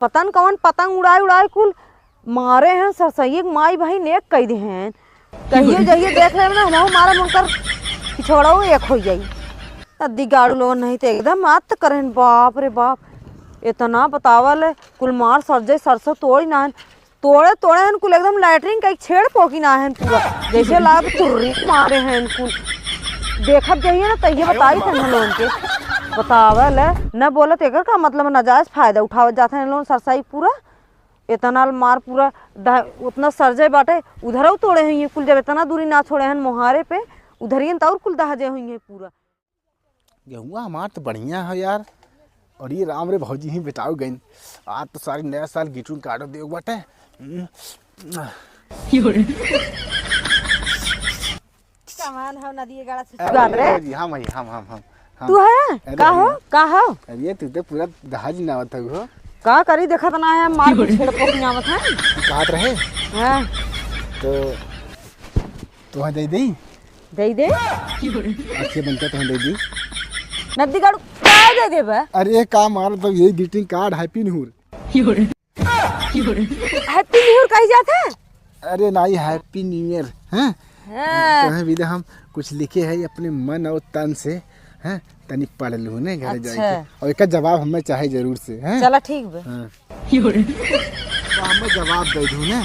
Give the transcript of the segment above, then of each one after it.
पता न कौन पतंग उड़ाए उड़ाए कुल मारे हैं सरसैये माई भाई नेक कह दे हैं। कहिए जाइए देख ले ना हम मारा मुनकर पिछोड़ा एक हो जाई अद्दी गाड़ू लोग नहीं तो एकदम मत करें। बाप रे बाप इतना बतावल कुल मार सर जाए सरसों तोड़ी ना तोड़े तोड़े हैं कुल एकदम लैटरिन का छेड़ पोकी ना है पूरा जैसे लाग तुर्री मारे हैं कुल देखत जाइए ना तहिए बताई थे लोगों के बतावल न बोलत एकर का मतलब नाजायज फायदा उठावत जाते हैं लोग सरसाई पूरा इतना मार पूरा उतना सरजे बाटे उधर तोड़े हुई कुल जब इतना दूरी ना छोड़े हैं मोहारे पे उधर ही और कुल दहजे हुई है पूरा। गेहुआ हमार तो बढ़िया है यार। और ये राम रे भौजी ही बेटाओ गई आज तो सारी नया साल गिटून काटो दे बाटे। सामान है नदी गाड़ा से हम तू है का हो अरे तू तो पूरा दहाज नावत हो का करी देखत ना है मार के छेड़ पोक नावत है कहत रहे हां तो दे दे अच्छे बनते तो दे दी नदी गाड़ू का दे देबे। अरे का मार तो यही greeting card happy new year happy new year कही जाता है। अरे नहीं हैप्पी न्यू ईयर हैं तो विदा हम कुछ लिखे है अपने मन और तन से हैं तनिक पढ़ लूं ने घर जाके और एक जवाब हमें चाहे जरूर से हैं। चला ठीक बे तो हमें जवाब दे दूं ना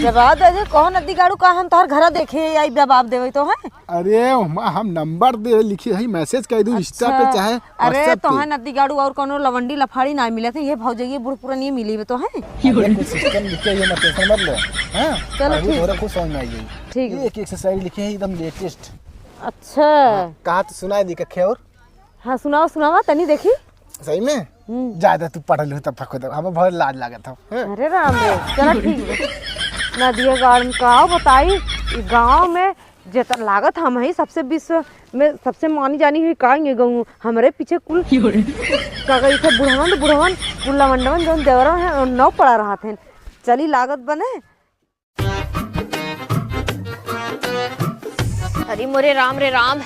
जवाब दे दे कौन नदी गाड़ू का हम तोहर घर देखे आई जवाब देवे तो है। अरे हम नंबर दे लिखे है मैसेज कर दूं इंस्टा पे चाहे अरे तो है नदी गाड़ू और कोनो लवंडी लफाड़ी ना मिले थे ये भौजइए बुढ़ पुरानी नहीं मिली तो है कुछ सिस्टम लिखे है मत टेंशन मत लो हां चलो ठीक थोड़ा कुछ समझ में आई ठीक है एक एक्सरसाइज लिखे है एकदम लेटेस्ट। अच्छा कहा तो सुनाई दी कखे और हां सुनावा तनी देखी सही में ज्यादा तू पढ़ लो तब फको तब हमें बहुत लाज लागत था। अरे राम रे चलो ठीक है नदिया गार्डन का बताई गांव में जितना लागत हम ही सबसे विश्व में सबसे मानी जानी हुई का ये गाँव हमारे पीछे कुल क्या कही थे बुढ़वन कुल्ला मंडवन जो देवरा है नौ पड़ा रहा थे चली लागत बने। अरे मोरे राम रे राम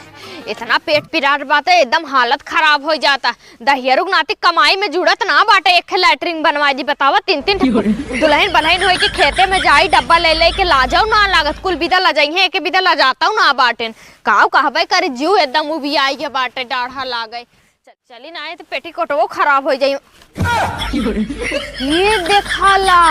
इतना पेट पिराट बाटे एकदम हालत खराब हो जाता दहियरुक नाती कमाई में जुड़त ना बाटे एक लैटरिन बनवाई जी बतावा तीन दुल्हन बलहन होई के खेते में जाई डब्बा ले के ला जाओ ना लागत कुल बिदा ला जाई है एक बिदा ला जाता हूं ना बाटेन काव कहबे करे जीव एकदम उबी आई के बाटे डाढ़ा लागे चली ना तो पेटीकोटवो खराब हो जाई। ये देखाला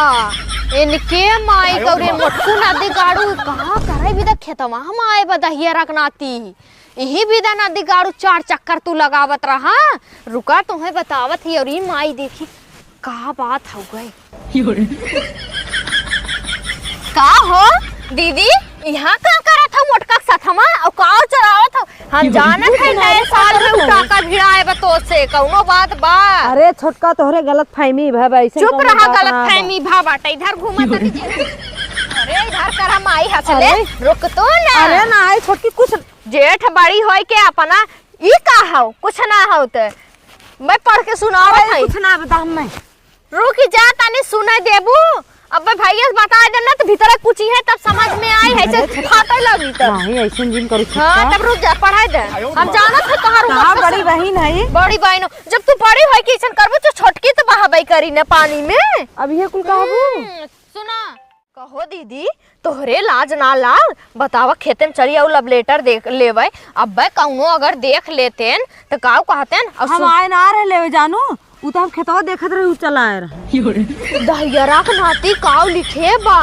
इनके माई गौरे मोटकू नदी गाड़ू कहां करे बिदा खेतवा हम आए बदहिया रखनाती यही बिदा नदी गाड़ू चार चक्कर तू लगावत रहा रुका तुम्हें बतावत ही और ये माई देखी का बात हो गई का हो दीदी यहाँ का करत हो मोटका सथमा और का चरावत हो हम जानत है नए साल में उठा का भिड़ाए बतो से कौनो बात बा। अरे छोटका तोहरे गलतफहमी भा ऐसे चुप रहा गलतफहमी भा बाटे इधर घूमा तनी अरे इधर करा माई हसले रुक तो ना अरे ना आई छोटकी कुछ जेठ बड़ी होई के अपना ई का हो कुछ ना हो तो मैं पढ़ के सुनावत है कुछ ना बता मैं रुक जा तनी सुने देबू अब भैया बता देना तो भीतर कुछ है तब समझ में आई है से फाटे लगी तब नहीं ऐसे जिन करू हां तब रुक जा पढ़ाई दे हम जानत है तोहर कहां बड़ी बहन है बड़ी बहन जब तू बड़ी होई के ऐसन करबो तो छोटकी तो बहाबई करी न पानी में अब ये कुल कहबू सुना कहो दीदी तोहरे लाज ना लाल बतावा खेते में चली लब लेटर देख लेवे अब कौनो अगर देख लेतेन तो काव कहतेन हम आए ना रहे लेवे जानू उ तो हम खेतवा देखत रहे उ चलाए रहे दहियरा के नाती काव लिखे बा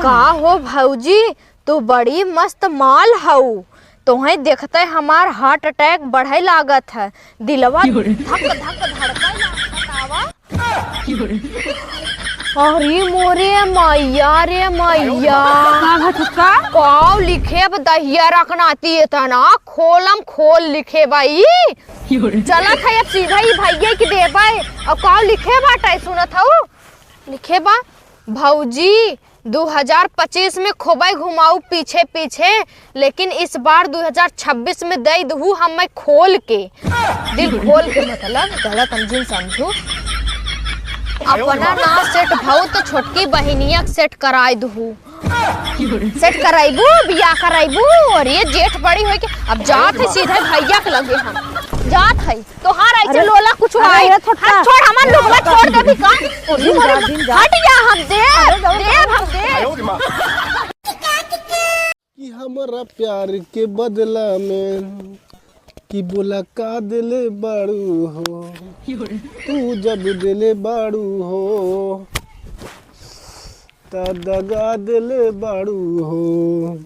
का हो भौजी तू बड़ी मस्त माल हऊ तोहे देखते हमार हार्ट अटैक बढ़े लागत है दिलवा धक धक धड़के बतावा अरे मोरे मैया रे मैया काव लिखे दहिया रखनाती इतना खोलम खोल लिखे भाई चला था अब सीधा ही भैया की देबे और काव लिखे बाटे सुनत हूँ लिखे बा भौजी 2025 में खोबई घुमाऊ पीछे पीछे लेकिन इस बार 2026 में दे दू हम मैं खोल के दिल खोल के मतलब गलत अंजिन समझू अपना ना सेट भाऊ तो छोटकी बहनिया सेट कराई दू सेट कराइबू बिया कराइबू और ये जेठ बड़ी होई के अब जात है सीधे भैया के लगे हम जात है तोहार ऐसे अरे, लोला कुछ अरे, आई ये छोटका। हाथ छोड़ हमार लोगवा छोड़ दे भी का दिन जा, दिन जा। हट जा हम दे हम दे कि हमारा प्यार के बदला में कि बोला का दिले बाड़ू हो तू जब दिले बाड़ू हो ता दगा दिले बाड़ू हो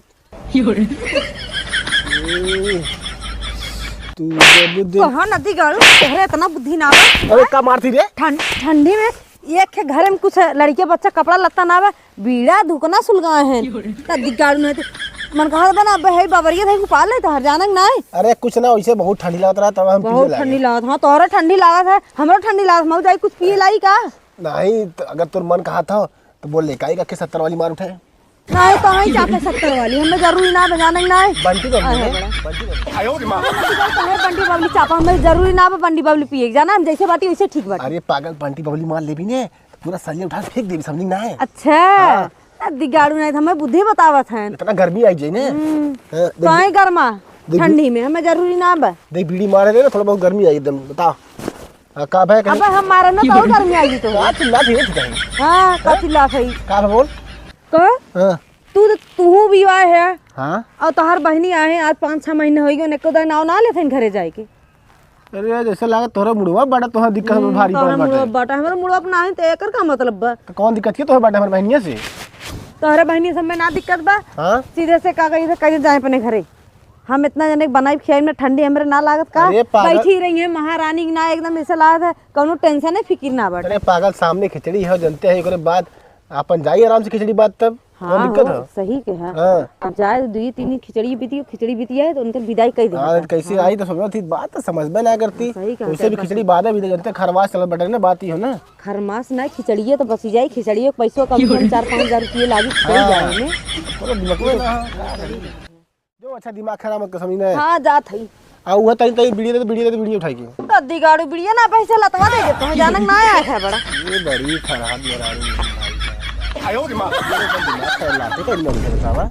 तू जब दिल कहाँ नदी गाड़ू तोहरे इतना बुद्धि ना बा अरे का मारती रे ठंडी में एक घर में कुछ लड़के बच्चा कपड़ा लत्ता ना बा बीड़ा दुकना सुलगाए हैं नदी गाड़ू नहीं मन कहा बना भाई बाबरिया थे पाल ले तो हर जानक ना है अरे कुछ ना वैसे बहुत ठंडी लगत रहा तब हम बहुत ठंडी लागत हाँ तोहरा ठंडी लागत है हमरो ठंडी लागत मऊ जाई कुछ पिए लाई का नहीं तो अगर तुर मन कहा था तो बोल ले काई का के 70 वाली मार उठे नहीं तो ही चापे 70 वाली हमें जरूरी ना बजानक ना है बंटी बबली अरे ने, बड़ा। बंटी बबली। तुम्हें बंटी बबली चापा हमें जरूरी ना बा बंटी बबली पिए जाना हम जैसे बाटी वैसे ठीक बाटी अरे पागल बंटी बबली मार ले भी ने तो पूरा सलिया उठा के फेंक देवी समझ ना है अच्छा दिगाड़ू नहीं हमें बुद्धि बतावत है इतना गर्मी आई जाए ने हाँ, तो आई गर्मा ठंडी में हमें जरूरी ना बा देख बीड़ी मारे दे ना थोड़ा बहुत गर्मी आई एकदम बता का भाई अब हम मारे ना तो गर्मी आएगी तो का चिल्ला थी ठीक है हाँ का चिल्ला सही का बोल का हां तू भी आए है हां और तोहर बहनी आए आज 5-6 महीने हो गए neko नाव ना लेथे घरे जाए के अरे जैसे लागे तोरा मुड़वा बड़ा तोहर दिक्कत में भारी तोहरा पड़ मुड़वा बाटे बाटा हमर मुड़वा अपना है तो एकर का मतलब बा तो कौन दिक्कत है तोहर बाटे हमर बहनिया से तोहरे बहनी सब में ना दिक्कत बा हां सीधे से का कहीं से कहीं जाए अपने घरे हम इतना जने बनाई खियाई में ठंडी हमरे ना लागत का अरे पागल। बैठी रही है महारानी ना एकदम ऐसे लागत है कोनो टेंशन है फिकिर ना बट अरे पागल सामने खिचड़ी है जनते हैं एकरे बाद अपन जाई आराम से खिचड़ी बात तब हाँ दिक्कत हो, है सही के है हाँ अब जाए 2-3 खिचड़ी बीती है तो उनके विदाई कर दे हाँ कैसे आई तो समझ थी बात तो समझ में ना करती सही कहा, उसे भी खिचड़ी बाद में जनते खरवास चल बटे ना बात ही हो ना खरमास ना खिचड़िए तो बची जाए खिचड़िए पैसों कम से कम 4-5 हजार रुपये लागी खिचड़ी जाए में थोड़ा दिमाग में ना जो अच्छा दिमाग खराब मत कर समझ ना हाँ जात है आ हुआ तई तई वीडियो उठाएगी कद्दी गाड़ू बिड़िया ना पैसे लतवा दे देते हैं जानक ना आया है बड़ा ये बड़ी खराब यार लाते कर लोग बतावा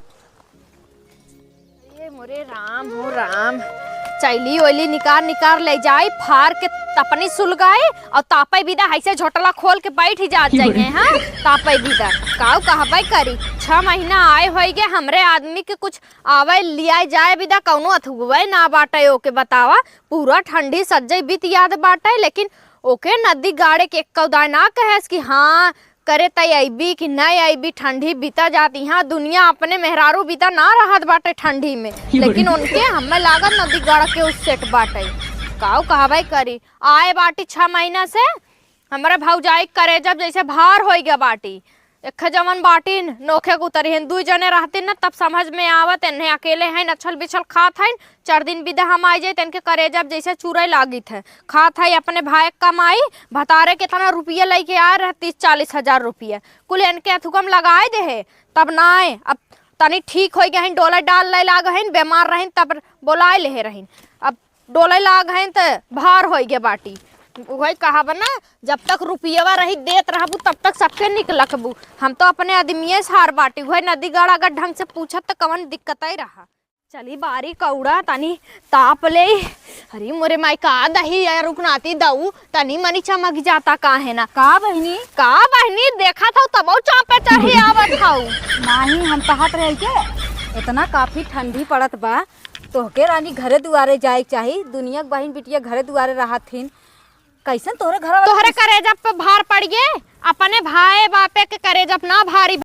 ये मोरे राम हो राम चैली ओली निकार ले जाए फार के तपनी सुलगाए और तापे विदा ऐसे झोटला खोल के बैठ ही जात जाइए हाँ तापे विदा काऊ कहबे करी 6 महीना आए होई गे हमरे आदमी के कुछ आवे लिया जाए विदा कौनो अथुगवे ना बाटे ओके बतावा पूरा ठंडी सज्जई बीत याद बाटे लेकिन ओके नदी गाड़े के कौदा ना कहेस कि हाँ करे तई आईबी कि नहीं आईबी ठंडी बीता जाती हाँ दुनिया अपने मेहरारू बीता ना रहत बाटे ठंडी में लेकिन उनके हमें लागत नदी गड़ के उस सेट बाटे काऊ कहबे करी आए बाटी 6 महीना से हमारे भौजाई करे जब जैसे भार हो गया बाटी एक जमन बाटी नोखे उतरी हैं 2 जने रहते ना तब समझ में आवत इन्हें अकेले हैं नछल बिछल खात हैं 4 दिन बिदा हम आ जाए इनके करे जब जैसे चूरे लागित है खात है अपने भाई कमाई भतारे कितना रुपया लेके आए रहे 30-40 हजार रुपया कुल इनके अथुकम लगाए दे है तब ना आए अब तनी ठीक हो गए डोला डाल ले लाग हैं बीमार रहें तब बोलाए ले रहें अब डोले लाग हैं तो भार हो गए बाटी वही कहा ना जब तक रुपया रही देत रहबू तब तक सबके निकलकबू हम तो अपने आदमी से हार बाटी वही नदी गढ़ अगर ढंग से पूछत तो कवन दिक्कत ही रहा चली बारी कौड़ा तनी ताप ले अरे मोरे माई का दही रुकनाती दऊ तनी मनी चमक जाता का है ना का बहनी देखा था तब चापे चढ़ी आवत था नहीं हम कहत रहे के इतना काफी ठंडी पड़त बा तोहके रानी घरे दुआरे जाए चाहिए दुनिया के बहन बिटिया घरे दुआरे रहथिन कैसन तोहरे घर तोहरे करेजब पे भार पड़ गए अपने भाई बापे के करेजब ना भारी